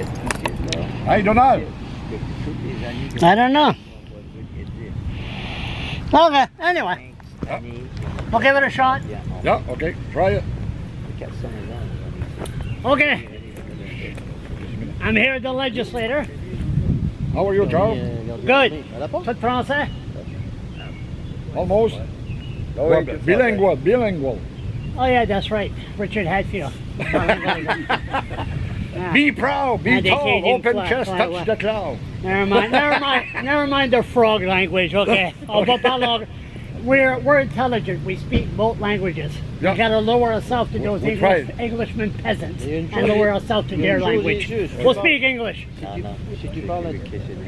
Hey, Donald. I don't know. Okay, anyway. We'll give it a shot. Yeah, okay, try it. Okay. I'm here at the legislator. How are you, Charles? Good. Tout français? Almost. Bilingual. Oh yeah, that's right. Richard Hadfield. Be proud, be And the tall, Canadian open flag, chest, flag, touch flag. the cloud. Never mind the frog language, okay? On va parler. We're intelligent. We speak both languages. Yeah. We gotta lower ourselves to those We'll try Englishmen peasants and lower ourselves to their language. We'll speak English. Si tu parles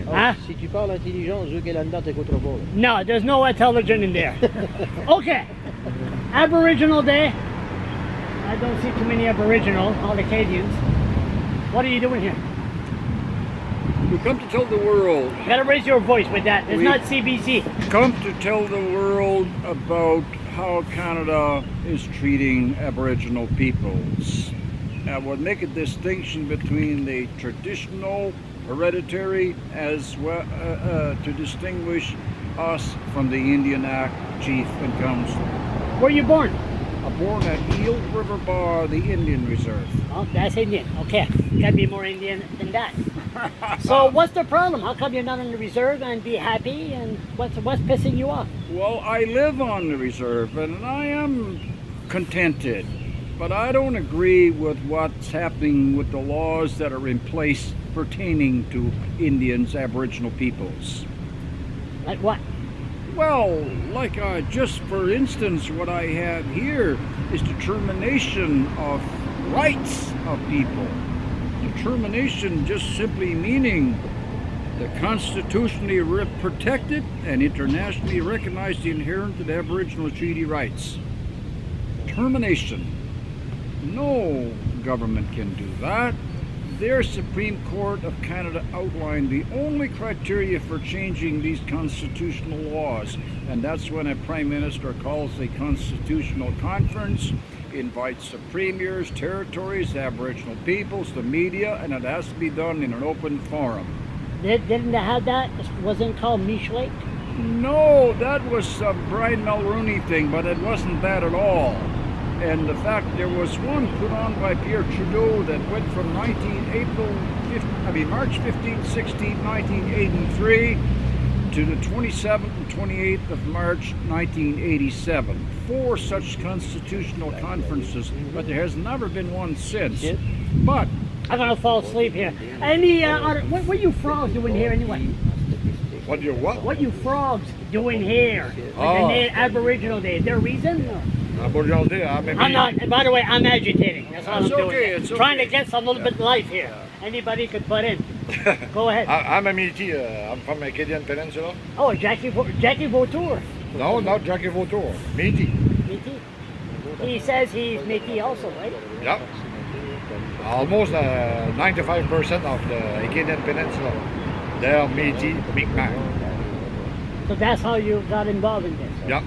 Huh? si tu parles intelligent, je veux que là-dedans t'es trop beau. No, there's no intelligent in there. Okay. Aboriginal Day. I don't see too many Aboriginal, all Acadians. What are you doing here? We come to tell the world. You gotta raise your voice with that. It's not CBC. Come to tell the world about how Canada is treating Aboriginal peoples. I would make a distinction between the traditional, hereditary, as well to distinguish us from the Indian Act, Chief and Council. Where you born? I'm born at Eel River Bar, the Indian Reserve. Oh, that's Indian. Okay. Gotta be more Indian than that. So what's the problem? How come you're not in the reserve and be happy? And what's pissing you off? Well, I live on the reserve and I am contented, but I don't agree with what's happening with the laws that are in place pertaining to Indians, Aboriginal peoples. Like what? Well, like just for instance, what I have here is determination of rights of people. Determination just simply meaning the constitutionally protected and internationally recognized the inherent and Aboriginal treaty rights. Determination. No government can do that. Their Supreme Court of Canada outlined the only criteria for changing these constitutional laws, and that's when a Prime Minister calls a constitutional conference, invites the premiers, territories, Aboriginal peoples, the media, and it has to be done in an open forum. Didn't they have that? Wasn't it called Mish Lake? No, that was a Brian Mulroney thing, but it wasn't that at all. And the fact there was one put on by Pierre Trudeau that went from March 15, 16, 1983 to the 27th and 28th of March 1987. 4 such constitutional conferences, but there has never been one since. But I'm gonna fall asleep here. Any what you frogs doing here anyway? What you what? What you frogs doing here? Oh. The Aboriginal Day. Is there a reason? Aboriginal Day, maybe. I'm not. And by the way, I'm agitating. That's all It's I'm doing. okay, it's Trying to okay. get some little bit of life here. Anybody could butt in. Go ahead. I'm a Métis. I'm from Acadian Peninsula. Oh, Jackie Vautour. No, not Jackie Vautour. Métis. Métis. He says he's Métis also, right? Yeah. Almost 95% of the Acadian Peninsula, they are Métis, Mi'kmaq. So that's how you got involved in this. Yeah.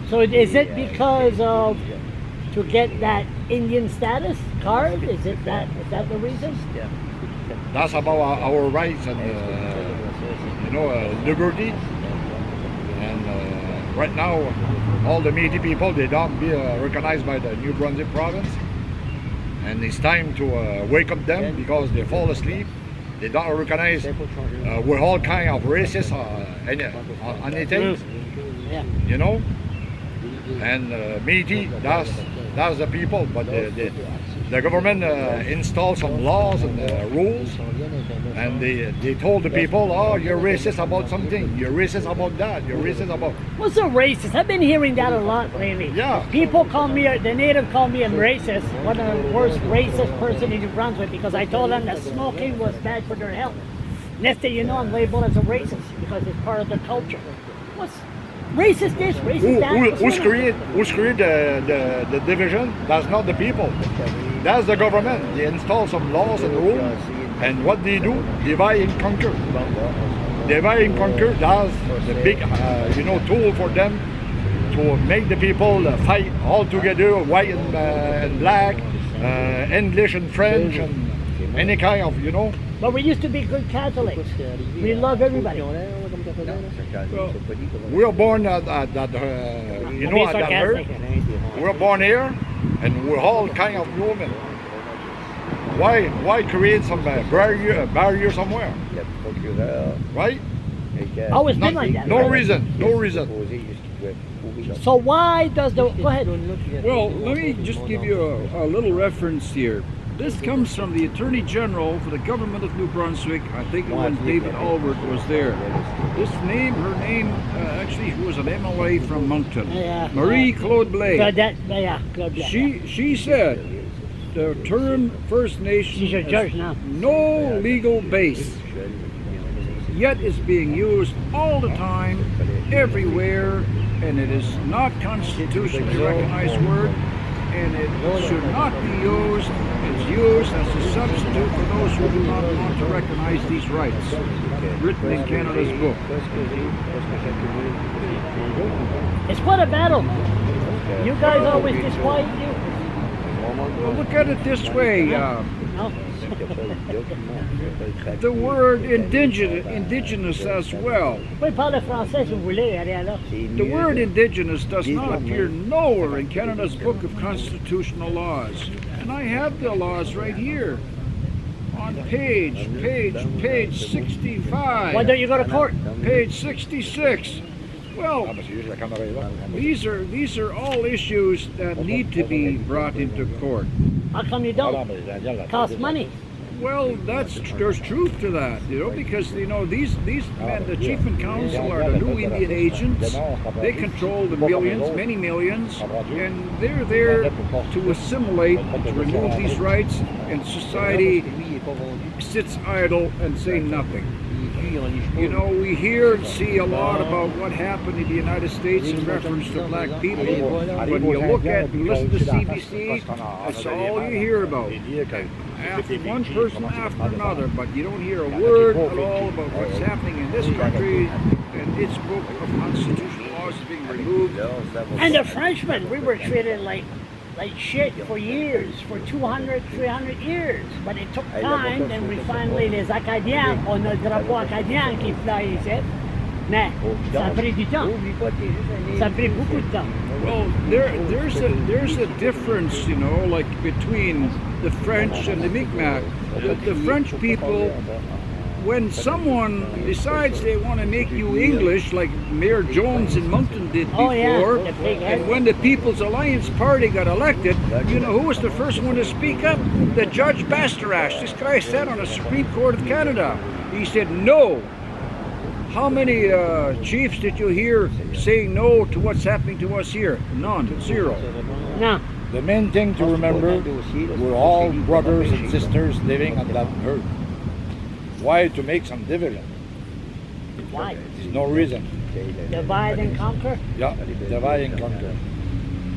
So is it because of to get that Indian status card? Is that the reason? That's about our rights and liberty. And right now, all the Métis people, they don't be recognized by the New Brunswick province. And it's time to wake up them because they fall asleep. They don't recognize we're all kind of racist on anything, you know. And Métis, that's the people, but the government installed some laws and rules, and they told the people, oh, you're racist about something, you're racist about that, you're racist about... What's a racist? I've been hearing that a lot lately. Yeah. People call me, the native call me a racist, one of the worst racist person in New Brunswick, because I told them that smoking was bad for their health. Next thing you know, I'm labeled as a racist because it's part of the culture. What's racist this, racist that? Who's create the division? That's not the people. That's the government. They install some laws and rules, and what they do, divide and conquer. Divide and conquer, that's the big tool for them to make the people fight all together, white and black, English and French, and any kind of, you know. But we used to be good Catholics. We love everybody. Well, We were born at you know, at that earth. We were born here, and we're all kind of human. Why create some barrier somewhere? Right? Always been like that. No right? reason. No reason. So why does the go ahead? well, let me just give you a little reference here. This comes from the Attorney General for the government of New Brunswick. I think it was David Albert was there. Her name, actually, she was an MLA from Moncton. Yeah. Marie Claude Blais. Claude Black. She said the term First Nation She's a judge has now. no legal base, yet is being used all the time, everywhere, and it is not constitutionally recognized word, and it should not be used. It's used as a substitute for those who do not want to recognize these rights, written in Canada's book. It's quite a battle. You guys always disquiet you. Well, look at it this way. No. The word indigenous as well. Vous pouvez parler français si vous voulez, allez là. The word indigenous does not appear nowhere in Canada's Book of Constitutional Laws. And I have the laws right here. On page 65. Why don't you go to court? Page 66. Well, these are all issues that need to be brought into court. How come you don't? Costs money. Well, there's truth to that, you know, because you know these men, the chief and council are the new Indian agents. They control the millions, many millions, and they're there to assimilate, to remove these rights, and society sits idle and say nothing. You know, we hear and see a lot about what happened in the United States in reference to black people. When you look at, listen to CBC, that's all you hear about. One person after another, but you don't hear a word at all about what's happening in this country, and its book of constitutional laws is being removed. And the Frenchmen, we were treated like shit for years, for 200, 300 years. But it took time, and we finally, les Acadiens, on a drapeau acadien qui fly ici. Mais ça a pris du temps. Ça a pris beaucoup de temps. Well, there's a difference, you know, like between the French and the Mi'kmaq. The French people, when someone decides they want to make you English, like Mayor Jones in Moncton did before, and when the People's Alliance Party got elected, you know who was the first one to speak up? The Judge Bastarache. This guy sat on the Supreme Court of Canada. He said no. How many chiefs did you hear saying no to what's happening to us here? None. Zero. No. The main thing to remember, we're all brothers and sisters living on that earth. Why to make some division? Why? There's no reason. Divide and conquer? Yeah, divide and conquer.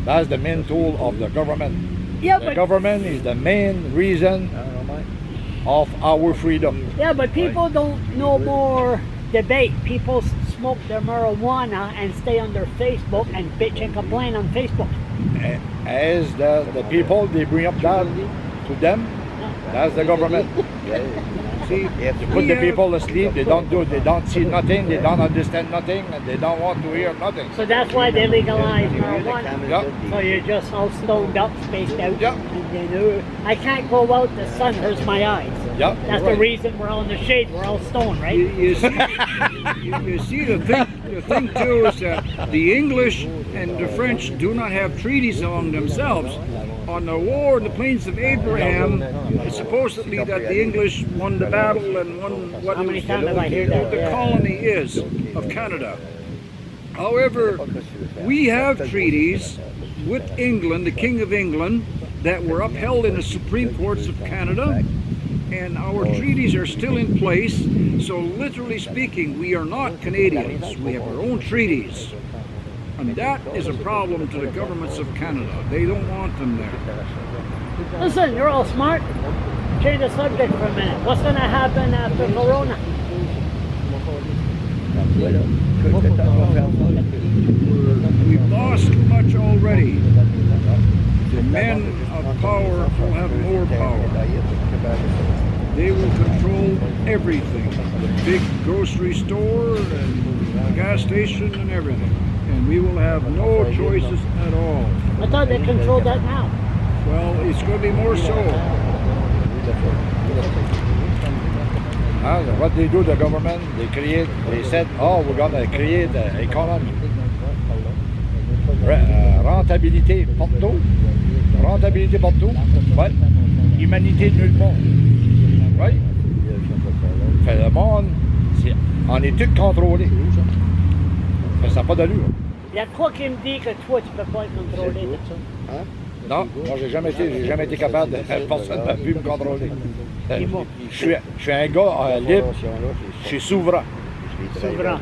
That's the main tool of the government. Yeah, The but government is the main reason of our freedom. yeah, but people don't know more debate. People smoke their marijuana and stay on their Facebook and bitch and complain on Facebook. As the people, they bring up that to them, that's the government. See, they put the people asleep, they don't see nothing, they don't understand nothing, and they don't want to hear nothing. So that's why they legalize marijuana. Yeah. So you're just all stoned up, spaced out. Yeah. And you know, I can't go out, the sun hurts my eyes. Yeah, That's the reason we're all in the shade, we're all stoned, right? You see, you see the thing too is that the English and the French do not have treaties among themselves. On the war in the Plains of Abraham, it's supposedly that the English won the battle and won what How many times have I heard that? the colony is of Canada. However, we have treaties with England, the King of England, that were upheld in the Supreme Courts of Canada, and our treaties are still in place. So literally speaking, we are not Canadians. We have our own treaties. And that is a problem to the governments of Canada. They don't want them there. Listen, you're all smart. Change the subject for a minute. What's going to happen after Corona? We've lost too much already. The men of power will have more power. they will control everything. The big grocery store and gas station and everything. And we will have no choices at all. I thought they controlled that now. Well, it's going to be more so. What they do, the government, they said, oh, we're going to create an economy. Rentabilité partout. Rentabilité partout. But humanité nulle part. Right? Fait le monde, on est tous contrôlés. Fait, ça n'a pas d'allure. Il y a quoi qui me dit que toi, tu peux pas être contrôlé? Non, moi j'ai jamais été capable de personne n'a pu me contrôler. Je suis un gars libre, je suis souverain. Souverain.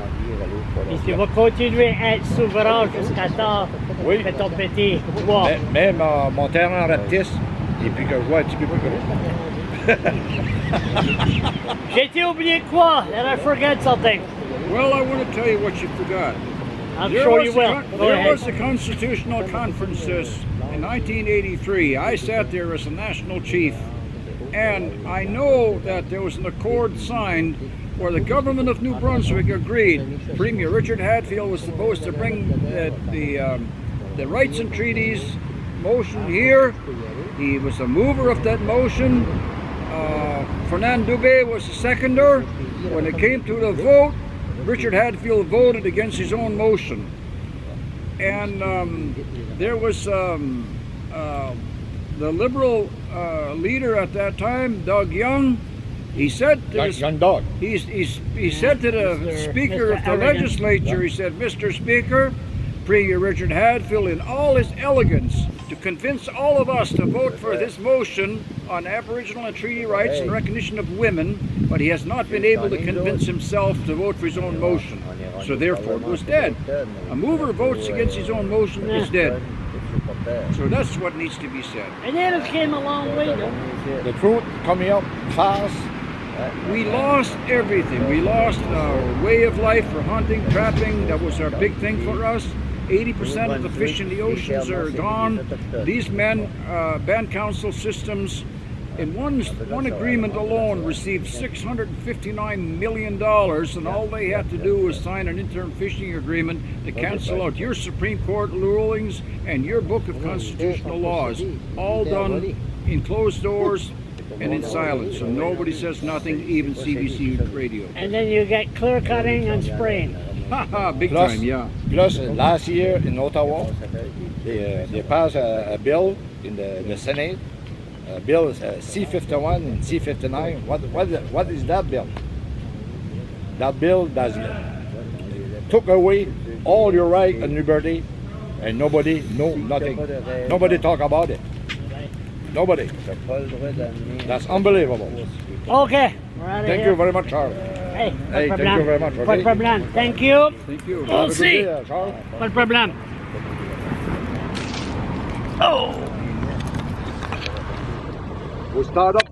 Et tu vas continuer à être souverain jusqu'à temps Oui. que ton petit pouvoir. Mais mon terrain rapetisse, et puis que je vois un petit peu plus gros. J'ai oublié quoi? Did I forget something? Well, I want to tell you what you forgot. I'm sure you will. Go There ahead. was a constitutional conference in 1983. I sat there as a national chief, and I know that there was an accord signed where the government of New Brunswick agreed. Premier Richard Hadfield was supposed to bring the rights and treaties motion here. He was a mover of that motion. Fernand Dubé was the seconder. When it came to the vote, Richard Hadfield voted against his own motion. And there was the Liberal leader at that time, Doug Young. He said to Young dog. he said to the Speaker of the legislature, he said, Mr. Speaker, Premier Richard Hadfield, in all his elegance, to convince all of us to vote for this motion on Aboriginal and treaty rights and recognition of women, but he has not been able to convince himself to vote for his own motion. So therefore it was dead. A mover votes against his own motion is dead. So that's what needs to be said. And then it came a long way, though. The truth coming up fast. We lost everything. We lost our way of life for hunting, trapping. That was our big thing for us. 80% of the fish in the oceans are gone. These men, band council systems, in one agreement alone received $659 million, and all they had to do was sign an interim fishing agreement to cancel out your Supreme Court rulings and your book of constitutional laws, all done in closed doors and in silence. So nobody says nothing, even CBC radio. And then you get clear cutting and spraying. Haha, big time, yeah. Plus, last year in Ottawa, they passed a bill in the Senate. Bill C-51 and C-59. What is that bill? That bill took away all your right and liberty, and nobody know nothing. Nobody talk about it. Nobody. That's unbelievable. Okay, we're out of Thank here. you very much, Charles. Hey, Hey, thank you very much. Pas de Okay? problème. Thank you. Thank you. We'll Have a good see. day, Charles. Pas de problème. Oh! We'll start up to